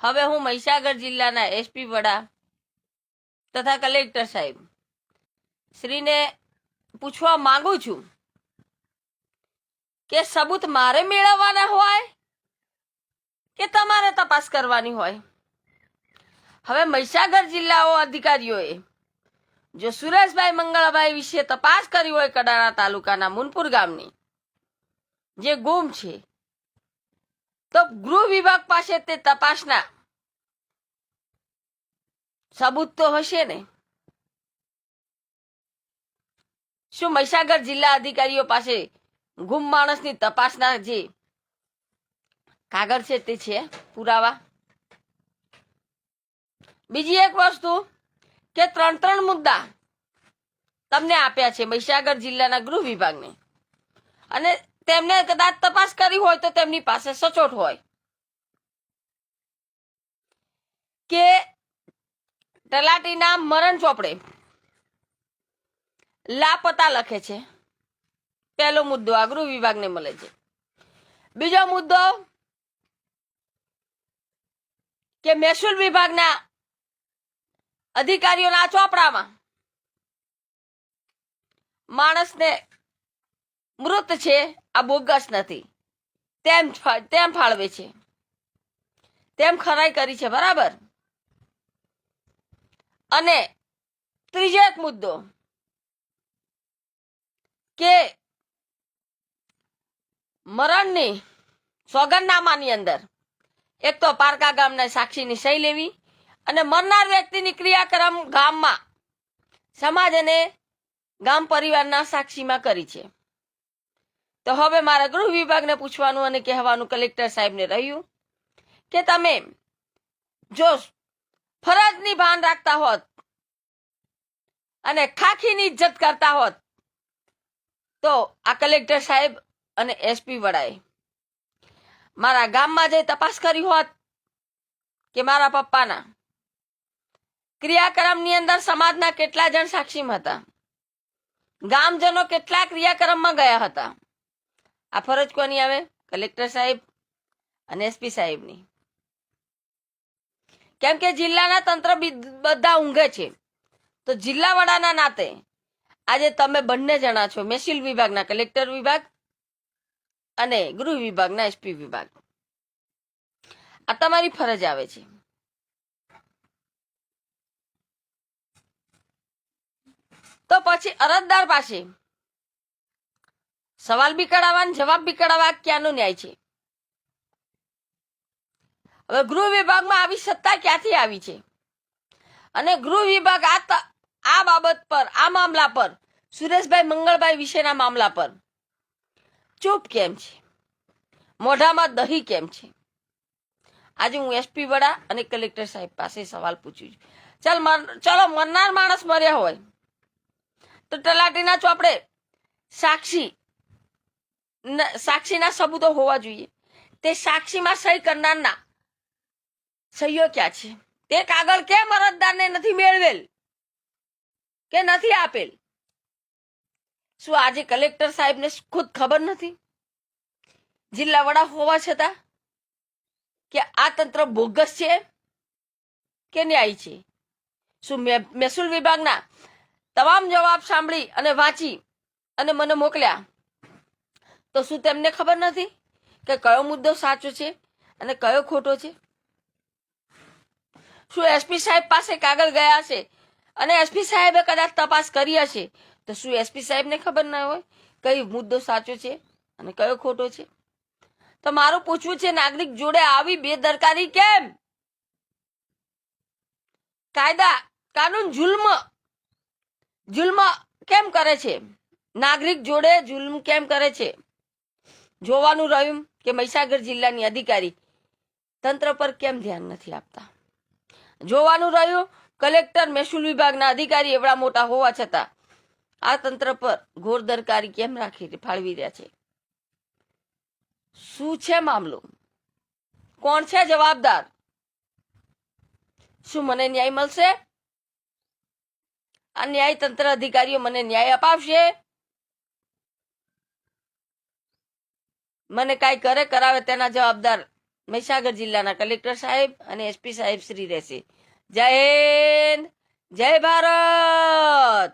હવે હું મહીસાગર જિલ્લાના એસપી વડા તથા કલેક્ટર સાહેબ શ્રીને પૂછવા માંગુ છું કે સબૂત મારે મેળવવાના હોય કે તમારે તપાસ કરવાની હોય. હવે મહીસાગર જિલ્લાઓ અધિકારીઓએ જો સુરેશભાઈ મંગળભાઈ વિશે તપાસ કરી હોય કડાણા તાલુકાના મુનપુર ગામની જે ગુમ છે, તો ગૃહ વિભાગ પાસે તે તપાસના સબૂત તો હશે ને. શું મહીસાગર જિલ્લા અધિકારીઓ પાસે ગુમ માણસની તપાસના જે કાગળ છે તે છે પુરાવા? બીજી એક વસ્તુ કે 3 મુદ્દા તમને આપ્યા છે મહીસાગર જિલ્લાના ગૃહ વિભાગને, અને તેમને કદાચ તપાસ કરી હોય તો તેમની પાસે સચોટ હોય કે તલાટીના મરણ ચોપડે લાપતા લખે છે. પહેલો મુદ્દો આ ગૃહ વિભાગને મળે છે. બીજો મુદ્દો કે મહેસૂલ વિભાગના અધિકારીઓના ચોપડામાં માણસને મૃત છે, આ બોગસ નથી તેમ ફાળવે છે, તેમ ખરાઈ કરી છે, બરાબર. અને ત્રીજો એક મુદ્દો કે મરણની સોગંદનામાની અંદર એક તો પારકા ગામના સાક્ષીની સહી લેવી અને મરનાર વ્યક્તિની ક્રિયાક્રમ ગામમાં સમાજ અને ગામ પરિવારના સાક્ષીમાં કરી છે. તો હવે મારા ગૃહ વિભાગને પૂછવાનું અને કહેવાનું કલેક્ટર સાહેબને રહ્યું કે તમે જો ફરજની ભાન રાખતા હોત અને ખાખીની ઇજ્જત કરતા હોત તો આ કલેક્ટર સાહેબ અને એસપી વડાએ મારા ગામમાં જઈ તપાસ કરી હોત કે મારા પપ્પાના ક્રિયાક્રમની અંદર સમાજના કેટલા જણ સાક્ષીમાં હતા, ગામજનો કેટલા ક્રિયાક્રમમાં ગયા હતા. આ ફરજ કોની આવે? કલેક્ટર સાહેબ અને એસપી સાહેબની. કેમ કે જિલ્લાના તંત્ર બધા ઊંઘે છે, તો જિલ્લા વડાના નાતે આજે તમે બંને જણા છો, મહેસૂલ વિભાગના કલેક્ટર વિભાગ અને ગૃહ વિભાગના એસપી વિભાગ. આ તમારી ફરજ આવે છે. તો પછી અરજદાર પાસે સવાલ બી કરાવવા જવાબ બી કરાવવા ક્યાંનો ન્યાય છે? હવે ગૃહ વિભાગમાં આવી સત્તા ક્યાંથી આવી છે? અને ગૃહ વિભાગ આ બાબત પર, આ મામલા પર, સુરેશભાઈ મંગળભાઈ વિશેના મામલા પર ચૂપ કેમ છે? મોઢામાં દહીં કેમ છે? આજે હું એસપી વડા અને કલેક્ટર સાહેબ પાસે સવાલ પૂછું છું. ચલો મરનાર માણસ મર્યા હોય તો તલાટીના ચોપડે સાક્ષીના સબૂતો હોવા જોઈએ. તે સાક્ષીમાં સહી કરનારના સહીઓ ક્યાં છે? તે કાગળ કેમ અરજદારને નથી મેળવેલ કે નથી આપેલ? શું આજે કલેક્ટર સાહેબને ખુદ ખબર નથી, જિલ્લા વડા હોવા છતાં, કે આ તંત્ર બોગસ છે કે ન્યાય છે? શું મહેસૂલ વિભાગના તમામ જવાબ સાંભળી અને વાંચી અને મને મોકલ્યા તો શું તેમને ખબર નથી કે કયો મુદ્દો સાચો છે અને કયો ખોટો છે? શું એસપી સાહેબ પાસે કાગળ ગયા હશે અને એસપી સાહેબે કદાચ તપાસ કરી હશે તો શું એસપી સાહેબને ખબર ના હોય કયો મુદ્દો સાચો છે અને કયો ખોટો છે? તો મારું પૂછવું છે, નાગરિક જોડે આવી બેદરકારી કેમ? કાયદા કાનૂન જુલ્મ કેમ કરે છે? નાગરિક જોડે જુલ્મ કેમ કરે છે? જોવાનું રહ્યું કે મહીસાગર જિલ્લાની અધિકારી તંત્ર પર કેમ ધ્યાન નથી આપતા. જોવાનું રહ્યું કલેક્ટર, મહેસૂલ વિભાગના અધિકારી એવડા મોટા હોવા છતાં આ તંત્ર પર ઘોરદરકારી કેમ ફાળવી રહ્યા છે? શું છે મામલો? કોણ છે જવાબદાર? શું મને ન્યાય મળશે? આ ન્યાય તંત્ર અધિકારીઓ મને ન્યાય અપાવશે? મને કાંઈ કરાવે તેના જવાબદાર મહીસાગર જિલ્લાના કલેક્ટર સાહેબ અને એસપી સાહેબ શ્રી રહેશે. જય હિન્દ, જય ભારત.